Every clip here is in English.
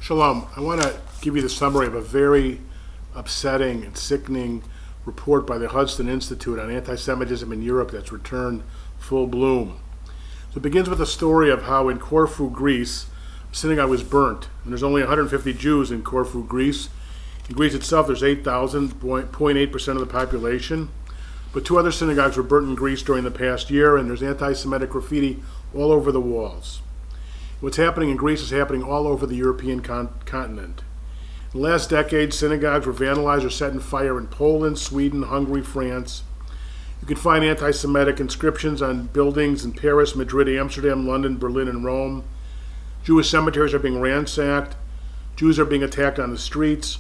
Shalom. I want to give you the summary of a very upsetting and sickening report by the Hudson Institute on anti-Semitism in Europe that's returned full bloom. So it begins with a story of how in Corfu, Greece, a synagogue was burnt. And there's only 150 Jews in Corfu, Greece. In Greece itself, there's 8,000, 0.8% of the population. But two other synagogues were burnt in Greece during the past year, and there's anti-Semitic graffiti all over the walls. What's happening in Greece is happening all over the European continent. In the last decade, synagogues were vandalized or set in fire in Poland, Sweden, Hungary, France. You can find anti-Semitic inscriptions on buildings in Paris, Madrid, Amsterdam, London, Berlin, and Rome. Jewish cemeteries are being ransacked. Jews are being attacked on the streets.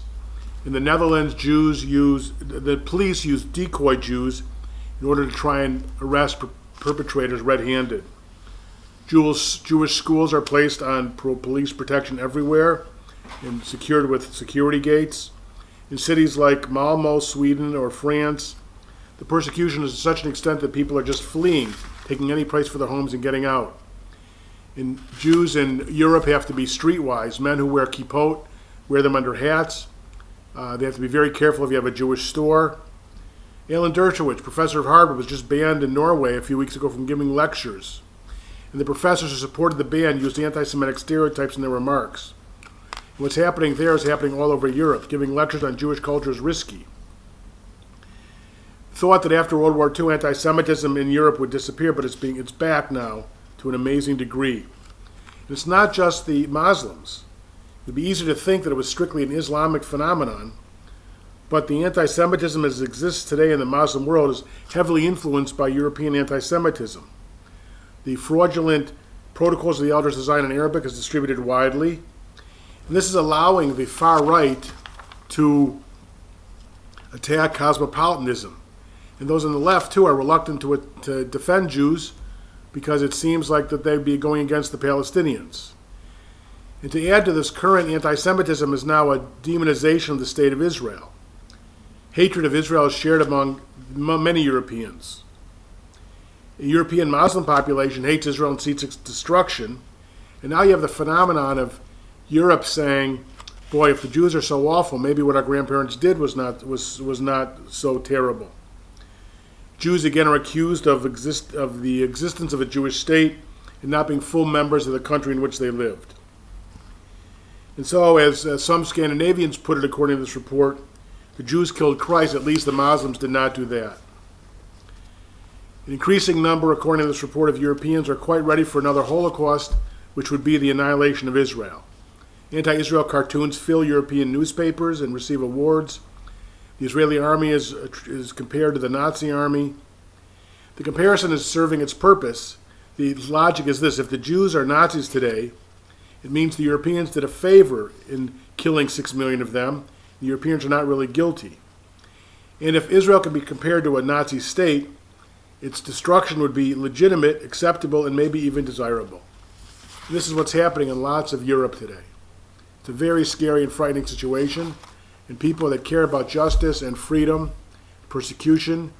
In the Netherlands, the police use decoy Jews in order to try and arrest perpetrators red-handed. Jewish schools are placed on police protection everywhere and secured with security gates. In cities like Malmo, Sweden, or France, the persecution is to such an extent that people are just fleeing, taking any price for their homes and getting out. And Jews in Europe have to be streetwise. Men who wear kippot wear them under hats. They have to be very careful if you have a Jewish store. Alan Dershowitz, professor of Harvard, was just banned in Norway a few weeks ago from giving lectures. And the professors who supported the ban used anti-Semitic stereotypes in their remarks. And what's happening there is happening all over Europe. Giving lectures on Jewish culture is risky. Thought that after World War II, anti-Semitism in Europe would disappear, but it's back now to an amazing degree. And it's not just the Muslims. It would be easier to think that it was strictly an Islamic phenomenon, but the anti-Semitism as it exists today in the Muslim world is heavily influenced by European anti-Semitism. The fraudulent Protocols of the Elders design in Arabic is distributed widely, and this is allowing the far right to attack cosmopolitanism. And those on the left, too, are reluctant to defend Jews because it seems like that they'd be going against the Palestinians. And to add to this, current anti-Semitism is now a demonization of the state of Israel. Hatred of Israel is shared among many Europeans. The European Muslim population hates Israel and seeks its destruction. And now you have the phenomenon of Europe saying, boy, if the Jews are so awful, maybe what our grandparents did was not so terrible. Jews again are accused of the existence of a Jewish state and not being full members of the country in which they lived. And so, as some Scandinavians put it according to this report, the Jews killed Christ, at least the Muslims did not do that. An increasing number, according to this report, of Europeans are quite ready for another Holocaust, which would be the annihilation of Israel. Anti-Israel cartoons fill European newspapers and receive awards. The Israeli army is compared to the Nazi army. The comparison is serving its purpose. The logic is this: if the Jews are Nazis today, it means the Europeans did a favor in killing 6 million of them. The Europeans are not really guilty. And if Israel can be compared to a Nazi state, its destruction would be legitimate, acceptable, and maybe even desirable. And this is what's happening in lots of Europe today. It's a very scary and frightening situation, and people that care about justice and freedom, persecution,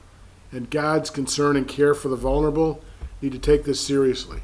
and God's concern and care for the vulnerable need to take this seriously.